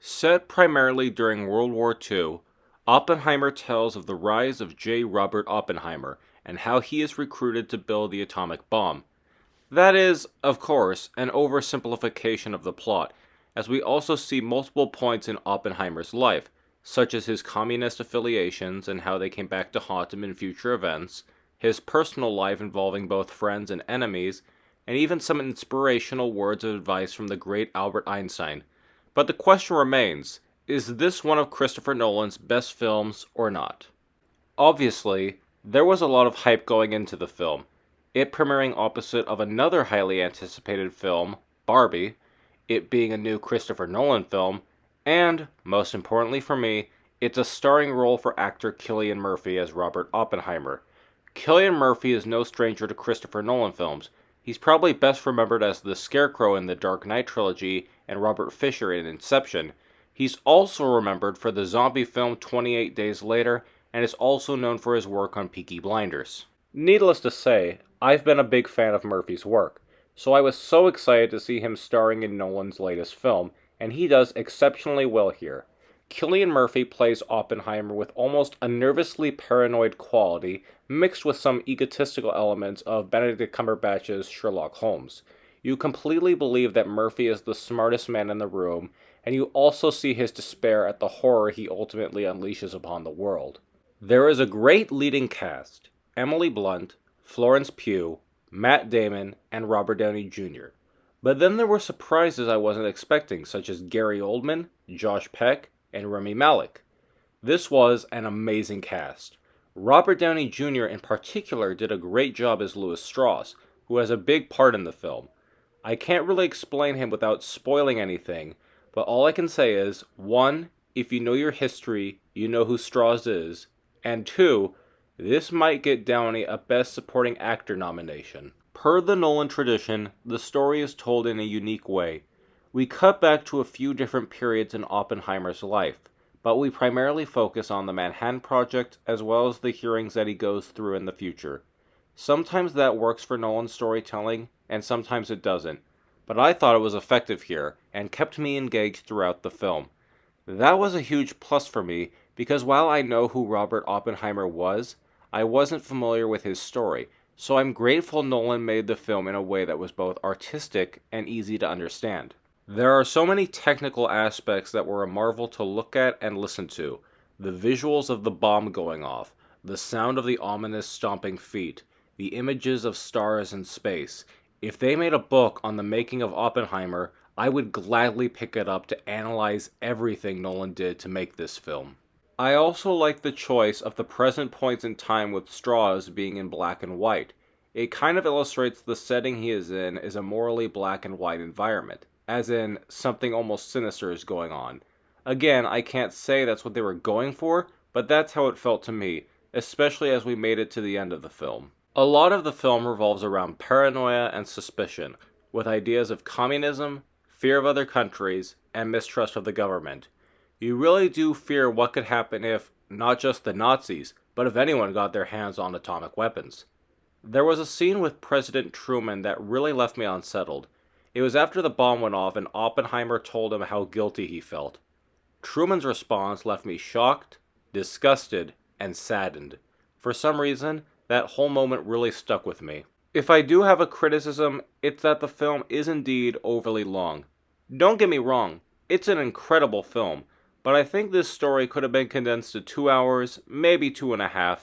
Set primarily during World War II, Oppenheimer tells of the rise of J. Robert Oppenheimer and how he is recruited to build the atomic bomb. That is, of course, an oversimplification of the plot, as we also see multiple points in Oppenheimer's life, such as his communist affiliations and how they came back to haunt him in future events, his personal life involving both friends and enemies, and even some inspirational words of advice from the great Albert Einstein. But the question remains, is this one of Christopher Nolan's best films or not? Obviously, there was a lot of hype going into the film, it premiering opposite of another highly anticipated film, Barbie, it being a new Christopher Nolan film, and, most importantly for me, it's a starring role for actor Cillian Murphy as Robert Oppenheimer. Cillian Murphy is no stranger to Christopher Nolan films. He's probably best remembered as the Scarecrow in the Dark Knight trilogy and Robert Fisher in Inception. He's also remembered for the zombie film 28 Days Later, and is also known for his work on Peaky Blinders. Needless to say, I've been a big fan of Murphy's work, so I was so excited to see him starring in Nolan's latest film, and he does exceptionally well here. Cillian Murphy plays Oppenheimer with almost a nervously paranoid quality, mixed with some egotistical elements of Benedict Cumberbatch's Sherlock Holmes. You completely believe that Murphy is the smartest man in the room, and you also see his despair at the horror he ultimately unleashes upon the world. There is a great leading cast: Emily Blunt, Florence Pugh, Matt Damon, and Robert Downey Jr. But then there were surprises I wasn't expecting, such as Gary Oldman, Josh Peck, and Rami Malek. This was an amazing cast. Robert Downey Jr. in particular did a great job as Louis Strauss, who has a big part in the film. I can't really explain him without spoiling anything, but all I can say is, 1. If you know your history, you know who Strauss is, and 2. This might get Downey a Best Supporting Actor nomination. Per the Nolan tradition, the story is told in a unique way. We cut back to a few different periods in Oppenheimer's life, but we primarily focus on the Manhattan Project as well as the hearings that he goes through in the future. Sometimes that works for Nolan's storytelling, and sometimes it doesn't, but I thought it was effective here, and kept me engaged throughout the film. That was a huge plus for me, because while I know who Robert Oppenheimer was, I wasn't familiar with his story, so I'm grateful Nolan made the film in a way that was both artistic and easy to understand. There are so many technical aspects that were a marvel to look at and listen to. The visuals of the bomb going off, the sound of the ominous stomping feet, the images of stars in space. If they made a book on the making of Oppenheimer, I would gladly pick it up to analyze everything Nolan did to make this film. I also like the choice of the present points in time with Strauss being in black and white. It kind of illustrates the setting he is in is a morally black and white environment, as in something almost sinister is going on. Again, I can't say that's what they were going for, but that's how it felt to me, especially as we made it to the end of the film. A lot of the film revolves around paranoia and suspicion, with ideas of communism, fear of other countries, and mistrust of the government. You really do fear what could happen if, not just the Nazis, but if anyone got their hands on atomic weapons. There was a scene with President Truman that really left me unsettled. It was after the bomb went off and Oppenheimer told him how guilty he felt. Truman's response left me shocked, disgusted, and saddened. For some reason, that whole moment really stuck with me. If I do have a criticism, it's that the film is indeed overly long. Don't get me wrong, it's an incredible film, but I think this story could have been condensed to 2 hours, maybe 2.5.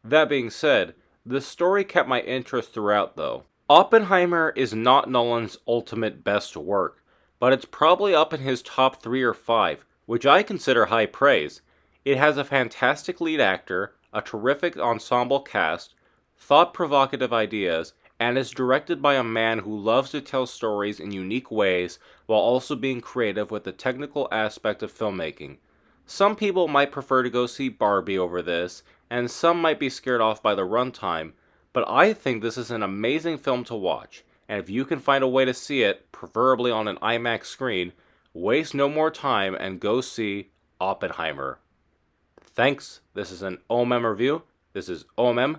That being said, the story kept my interest throughout though. Oppenheimer is not Nolan's ultimate best work, but it's probably up in his top 3 or 5, which I consider high praise. It has a fantastic lead actor, a terrific ensemble cast, thought-provocative ideas, and is directed by a man who loves to tell stories in unique ways while also being creative with the technical aspect of filmmaking. Some people might prefer to go see Barbie over this, and some might be scared off by the runtime, but I think this is an amazing film to watch, and if you can find a way to see it, preferably on an IMAX screen, waste no more time and go see Oppenheimer. Thanks, this is an O.M.M review. This is O.M.M,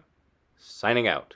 signing out.